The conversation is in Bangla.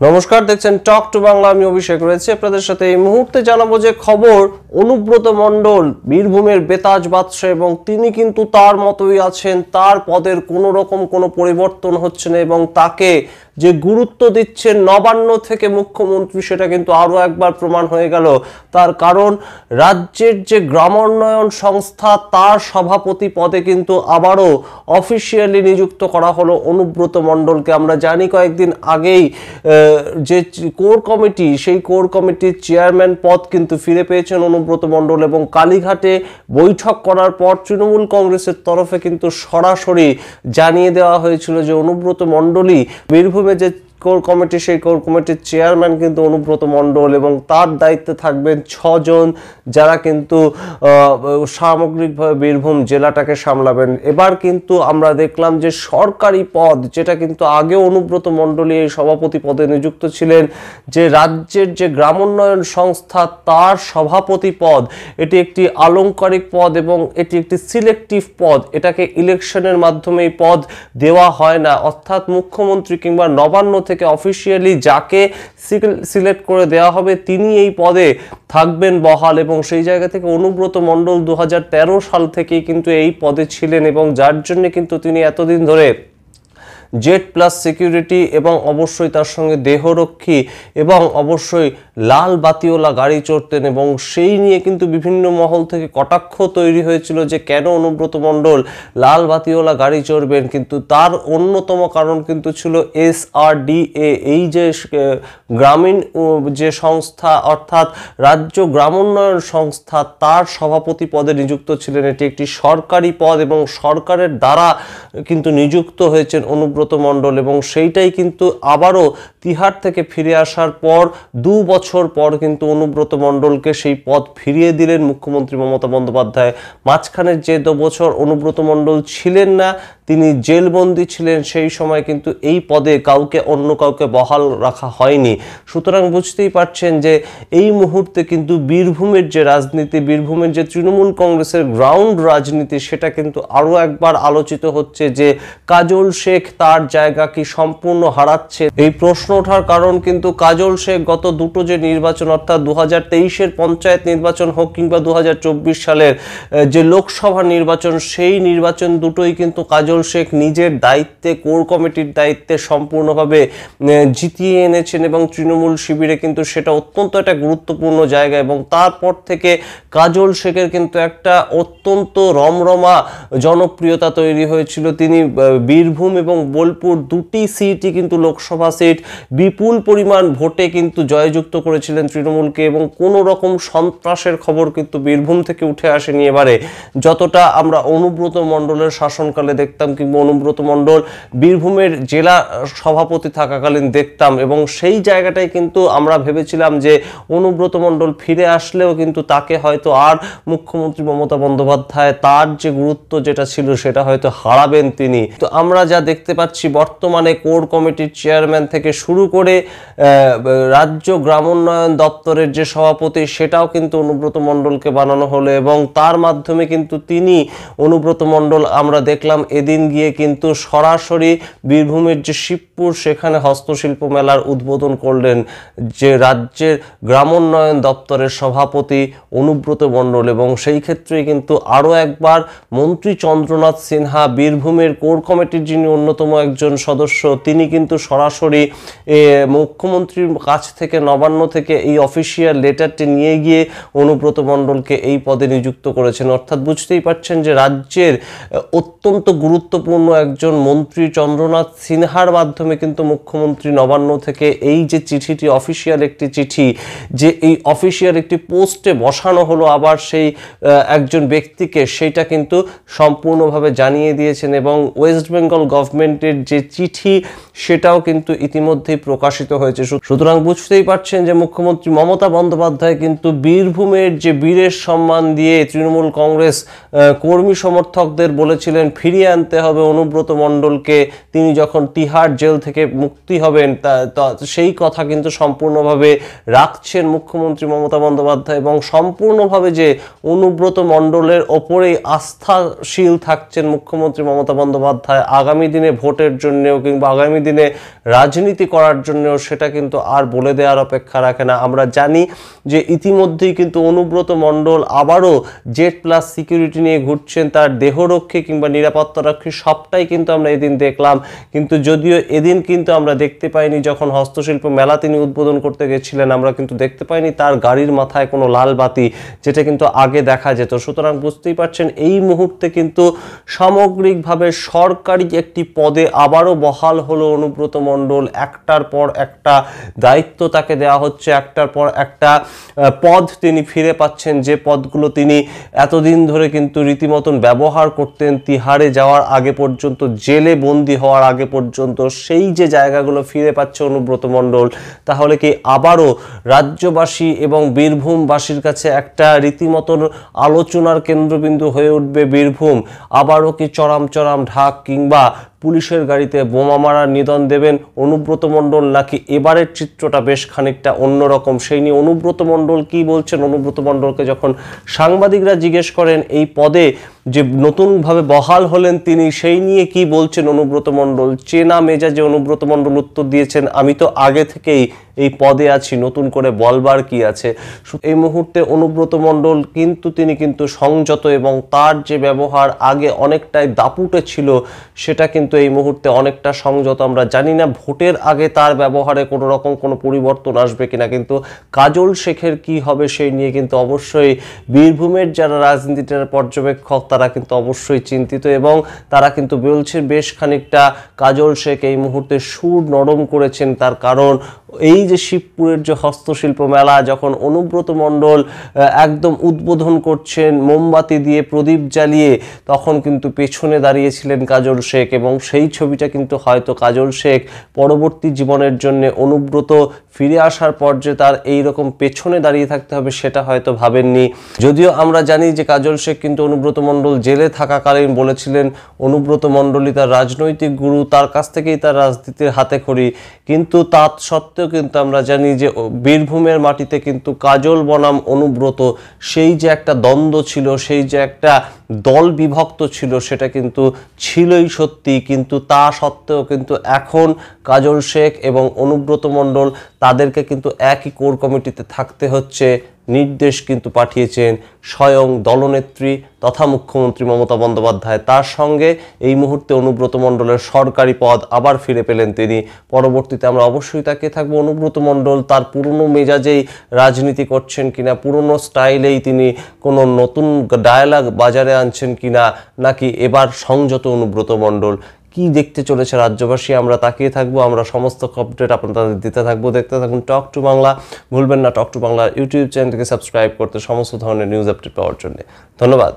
নমস্কার, দেখছেন টক টু বাংলা। আমি অভিষেক রয়েছে আপনাদের সাথে। এই মুহূর্তে জানাবো যে খবর, অনুব্রত মণ্ডল বীরভূমের বেতাজ বাদশা এবং তিনি কিন্তু তার মতোই আছেন। তার পদের কোনো রকম কোনো পরিবর্তন হচ্ছে না এবং তাকে যে গুরুত্ব দিচ্ছেন নবান্ন থেকে মুখ্যমন্ত্রী, সেটা কিন্তু আরও একবার প্রমাণ হয়ে গেল। তার কারণ রাজ্যের যে গ্রামোন্নয়ন সংস্থা তার সভাপতি পদে কিন্তু আবারও অফিসিয়ালি নিযুক্ত করা হলো অনুব্রত মণ্ডলকে। আমরা জানি কয়েকদিন আগেই যে কোর কমিটি, সেই কোর কমিটির চেয়ারম্যান পদ কিন্তু ফিরে পেয়েছেন অনুব্রত মণ্ডল এবং কালীঘাটে বৈঠক করার পর তৃণমূল কংগ্রেসের তরফে কিন্তু সরাসরি জানিয়ে দেওয়া হয়েছিল যে অনুব্রত মণ্ডলই বীরভূমে যে কোর কমিটি, সেই কোর কমিটির চেয়ারম্যান কিন্তু অনুব্রত মণ্ডল এবং তার দায়িত্বে থাকবেন 6 জন, যারা কিন্তু সামগ্রিকভাবে বীরভূম জেলাটাকে সামলাবেন। এবার কিন্তু আমরা দেখলাম যে সরকারি পদ, যেটা কিন্তু আগে অনুব্রত মণ্ডলই এই সভাপতি পদে নিযুক্ত ছিলেন, যে রাজ্যের যে গ্রামোন্নয়ন সংস্থা তার সভাপতি পদ, এটি একটি আলংকারিক পদ এবং এটি একটি সিলেক্টিভ পদ। এটাকে ইলেকশনের মাধ্যমে এই পদ দেওয়া হয় না, অর্থাৎ মুখ্যমন্ত্রী কিংবা নবান্ন থেকে অফিসিয়ালি যাকে সিলেক্ট করে দেওয়া হবে তিনি এই পদে থাকবেন বহাল। এবং সেই জায়গা থেকে অনুব্রত মণ্ডল 2013 সাল থেকেই কিন্তু এই পদে ছিলেন এবং যার জন্য কিন্তু তিনি এতদিন ধরে জেড প্লাস সিকিউরিটি এবং অবশ্যই তার সঙ্গে দেহরক্ষী এবং অবশ্যই লাল বাতিওয়ালা গাড়ি চড়তেন এবং সেই নিয়ে কিন্তু বিভিন্ন মহল থেকে কটাক্ষ তৈরি হয়েছিল যে কেন অনুব্রত মণ্ডল লাল বাতিওয়ালা গাড়ি চড়বেন। কিন্তু তার অন্যতম কারণ কিন্তু ছিল SRDA, এই যে গ্রামীণ যে সংস্থা অর্থাৎ রাজ্য গ্রামোন্নয়ন সংস্থা, তার সভাপতি পদে নিযুক্ত ছিলেন। এটি একটি সরকারি পদ এবং সরকারের দ্বারা কিন্তু নিযুক্ত হয়েছেন অনুব্রত মণ্ডল এবং সেইটাই কিন্তু আবারও তিহার থেকে ফিরে আসার পর 2 বছর পর কিন্তু অনুব্রত মণ্ডলকে সেই পদ ফিরিয়ে দিলেন মুখ্যমন্ত্রী মমতা বন্দ্যোপাধ্যায়। মাঝখানের যে 2 বছর অনুব্রত মণ্ডল ছিলেন না, তিনি জেলবন্দি ছিলেন, সেই সময় কিন্তু এই পদে অন্য কাউকে বহাল রাখা হয়নি। সুতরাং বুঝতেই পারছেন যে এই মুহূর্তে কিন্তু বীরভূমের যে রাজনীতি, বীরভূমের যে তৃণমূল কংগ্রেসের গ্রাউন্ড রাজনীতি, সেটা কিন্তু আরও একবার আলোচিত হচ্ছে যে কাজল শেখ তার জায়গা কি সম্পূর্ণ হারাচ্ছে। এই প্রশ্ন ওঠার কারণ কিন্তু কাজল শেখ গত দুটো যে নির্বাচন, অর্থাৎ 2023-এর পঞ্চায়েত নির্বাচন হোক কিংবা 2024 সালের যে লোকসভা নির্বাচন, সেই নির্বাচন দুটোই কিন্তু কাজল শেখ নিজের দায়িত্বে, কোর কমিটির দায়িত্বে সম্পূর্ণভাবে জিতিয়ে এনেছেন এবং তৃণমূল শিবিরে কিন্তু সেটা অত্যন্ত একটা গুরুত্বপূর্ণ জায়গা। এবং তারপর থেকে কাজল শেখের কিন্তু একটা অত্যন্ত রমরমা জনপ্রিয়তা তৈরি হয়েছিল। তিনি বীরভূম এবং বোলপুর দুটি সিটই কিন্তু লোকসভা সিট বিপুল পরিমাণ ভোটে কিন্তু জয়যুক্ত করেছিলেন তৃণমূলকে এবং কোনো রকম সন্ত্রাসের খবর কিন্তু বীরভূম থেকে উঠে আসেনি এবারে, যতটা আমরা অনুব্রত মণ্ডলের শাসনকালে দেখতাম কিংবা অনুব্রত মণ্ডল বীরভূমের জেলা সভাপতি থাকাকালীন দেখতাম। এবং সেই জায়গাটাই কিন্তু আমরা ভেবেছিলাম যে অনুব্রত মণ্ডল ফিরে আসলেও কিন্তু তাকে হয়তো আর মুখ্যমন্ত্রী মমতা বন্দ্যোপাধ্যায় তার যে গুরুত্ব যেটা ছিল সেটা হয়তো হারাবেন তিনি। তো আমরা যা দেখতে পাচ্ছি বর্তমানে কোর কমিটির চেয়ারম্যান থেকে শুরু করে রাজ্য গ্রামোন্নয়ন দপ্তরের যে সভাপতি, সেটাও কিন্তু অনুব্রত মণ্ডলকে বানানো হলো এবং তার মাধ্যমে কিন্তু অনুব্রত মণ্ডল আমরা দেখলাম এদিন গিয়ে কিন্তু সরাসরি বীরভূমের যে শিবপুর, সেখানে হস্তশিল্প মেলার উদ্বোধন করলেন যে রাজ্যের গ্রামোন্নয়ন দপ্তরের সভাপতি অনুব্রত মণ্ডল। এবং সেই ক্ষেত্রে কিন্তু আরও একবার মন্ত্রী চন্দ্রনাথ সিনহা, বীরভূমের কোর কমিটির যিনি অন্যতম একজন সদস্য, তিনি কিন্তু সরাসরি মুখ্যমন্ত্রীর কাছ থেকে নবান্ন থেকে এই অফিসিয়াল লেটারটি নিয়ে গিয়ে অনুব্রত মণ্ডলকে এই পদে নিযুক্ত করেছেন। অর্থাৎ বুঝতেই পারছেন যে রাজ্যের অত্যন্ত গুরুত্বপূর্ণ একজন মন্ত্রী চন্দ্রনাথ সিনহার মাধ্যমে কিন্তু মুখ্যমন্ত্রী নবান্ন থেকে এই যে চিঠিটি, অফিসিয়াল একটি চিঠি, যে এই অফিসিয়াল একটি পোস্টে বসানো হলো আবার সেই একজন ব্যক্তিকে, সেইটা কিন্তু সম্পূর্ণভাবে জানিয়ে দিয়েছেন। এবং ওয়েস্ট বেঙ্গল গভর্নমেন্টের যে চিঠি, সেটাও কিন্তু ইতিমধ্যেই প্রকাশিত হয়েছে। সুতরাং বুঝতেই পারছেন যে মুখ্যমন্ত্রী মমতা বন্দ্যোপাধ্যায় কিন্তু বীরভূমের যে বীরের সম্মান দিয়ে তৃণমূল কংগ্রেস কর্মী সমর্থকদের বলেছিলেন ফিরিয়ে আনতে আনতে হবে অনুব্রত মণ্ডলকে, তিনি যখন তিহার জেল থেকে মুক্তি হবেন সেই কথা কিন্তু সম্পূর্ণভাবে রাখছেন মুখ্যমন্ত্রী মমতা বন্দ্যোপাধ্যায়, এবং সম্পূর্ণভাবে যে অনুব্রত মণ্ডলের ওপরেই আস্থাশীল থাকছেন মুখ্যমন্ত্রী মমতা বন্দ্যোপাধ্যায় আগামী দিনে ভোটের জন্যেও কিংবা আগামী দিনে রাজনীতি করার জন্যেও, সেটা কিন্তু আর বলে দেওয়ার অপেক্ষা রাখে না। আমরা জানি যে ইতিমধ্যেই কিন্তু অনুব্রত মণ্ডল আবারও জেড প্লাস সিকিউরিটি নিয়ে ঘুরছেন, তার দেহরক্ষী কিংবা নিরাপত্তারক্ষী সবটাই কিন্তু আমরা এদিন দেখলাম। কিন্তু যদিও এদিন কিন্তু আমরা দেখতে পাইনি, যখন হস্তশিল্প মেলা তিনি উদ্বোধন করতে গেছিলেন, আমরা কিন্তু দেখতে পাইনি তার গাড়ির মাথায় কোনো লাল বাতি, যেটা কিন্তু আগে দেখা যেত। সুতরাং বুঝতেই পারছেন এই মুহূর্তে কিন্তু সামগ্রিকভাবে সরকারি একটি পদে আবারও বহাল হলো অনুব্রত মণ্ডল। একটার পর একটা দায়িত্ব তাকে দেওয়া হচ্ছে, একটার পর একটা পদ তিনি ফিরে পাচ্ছেন, যে পদগুলো তিনি এতদিন ধরে কিন্তু রীতিমতন ব্যবহার করতেন তিহারে যাওয়ার আগে পর্যন্ত, জেলে বন্দী হওয়ার আগে পর্যন্ত, সেই যে জায়গাগুলো ফিরে পাচ্ছে অনুব্রত মণ্ডল। তাহলে কি আবারও রাজ্যবাসী এবং বীরভূমবাসীর কাছে একটা রীতিমতন আলোচনার কেন্দ্রবিন্দু হয়ে উঠবে বীরভূম? আবারও কি চরাম ঢাক কিংবা পুলিশের গাড়িতে বোমা মারার নিদন দেবেন অনুব্রত মণ্ডল, নাকি এবারের চিত্রটা বেশ খানিকটা অন্যরকম? সেই নিয়ে অনুব্রত মণ্ডল কি বলছেন? অনুব্রত মণ্ডলকে যখন সাংবাদিকরা জিজ্ঞেস করেন এই পদে যে নতুনভাবে বহাল হলেন তিনি, সেই নিয়ে কি বলছেন অনুব্রত মণ্ডল? চেনা মেজাজে অনুব্রত মণ্ডল উত্তর দিয়েছেন, আমি তো আগে থেকেই এই পদে আছি, নতুন করে বলবার কি আছে। এই মুহূর্তে অনুব্রত মণ্ডল তিনি কিন্তু সংযত, এবং তার যে ব্যবহার আগে অনেকটাই দাপুটে ছিল সেটা কিন্তু এই মুহূর্তে অনেকটা সংযত। আমরা জানি না ভোটের আগে তার ব্যবহারে কোনো রকম কোনো পরিবর্তন আসবে কিনা, কিন্তু কাজল শেখের কি হবে সেই নিয়ে কিন্তু অবশ্যই বীরভূমের যারা রাজনীতির পর্যবেক্ষক তারা কিন্তু অবশ্যই চিন্তিত, এবং তারা কিন্তু বলছে বেশ খানিকটা কাজল শেখ এই মুহূর্তে সুর নরম করেছেন। তার কারণ এই যে শিবপুরের যে হস্তশিল্প মেলা যখন অনুব্রত মণ্ডল একদম উদ্বোধন করছেন মোমবাতি দিয়ে প্রদীপ জ্বালিয়ে, তখন কিন্তু পেছনে দাঁড়িয়েছিলেন কাজল শেখ, এবং সেই ছবিটা কিন্তু হয়তো কাজল শেখ পরবর্তী জীবনের জন্য অনুব্রত ফিরে আসার পর যে তার এইরকম পেছনে দাঁড়িয়ে থাকতে হবে সেটা হয়তো ভাবেননি। যদিও আমরা জানি যে কাজল শেখ কিন্তু অনুব্রত মণ্ডল জেলে থাকাকালীন বলেছিলেন অনুব্রত মণ্ডলই তার রাজনৈতিক গুরু, তার কাছ থেকেই তার রাজনীতির হাতে খড়ি, কিন্তু তা সত্ত্বেও কিন্তু আমরা জানি যে বীরভূমের মাটিতে কিন্তু কাজল বনাম অনুব্রত সেই যে একটা দ্বন্দ্ব ছিল, সেই যে একটা দল বিভক্ত ছিল, সেটা কিন্তু ছিলই সত্যি। কিন্তু তা সত্ত্বেও কিন্তু এখন কাজল শেখ এবং অনুব্রত মণ্ডল তাদেরকে কিন্তু একই কোর কমিটিতে থাকতে হচ্ছে। নির্দেশ কিন্তু পাঠিয়েছেন স্বয়ং দলনেত্রী তথা মুখ্যমন্ত্রী মমতা বন্দ্যোপাধ্যায়। তার সঙ্গে এই মুহূর্তে অনুব্রত মণ্ডলের সরকারি পদ আবার ফিরে পেলেন তিনি। পরবর্তীতে আমরা অবশ্যই তাকিয়ে থাকবো অনুব্রত মণ্ডল তার পুরনো মেজাজেই রাজনীতি করছেন কিনা, পুরনো স্টাইলেই তিনি কোনো নতুন ডায়ালগ বাজারে আনছেন কিনা, নাকি এবার সংযত অনুব্রত মণ্ডল। কি দেখতে চলেছে রাজ্যবাসী, আমরা তাকিয়ে থাকবো। আমরা সমস্ত আপডেট আপনাদের দিতে থাকবো। দেখতে থাকুন টক টু বাংলা। ভুলবেন না টক টু বাংলা ইউটিউব চ্যানেলটিকে সাবস্ক্রাইব করতে সমস্ত ধরনের নিউজ আপডেট পাওয়ার জন্য। ধন্যবাদ।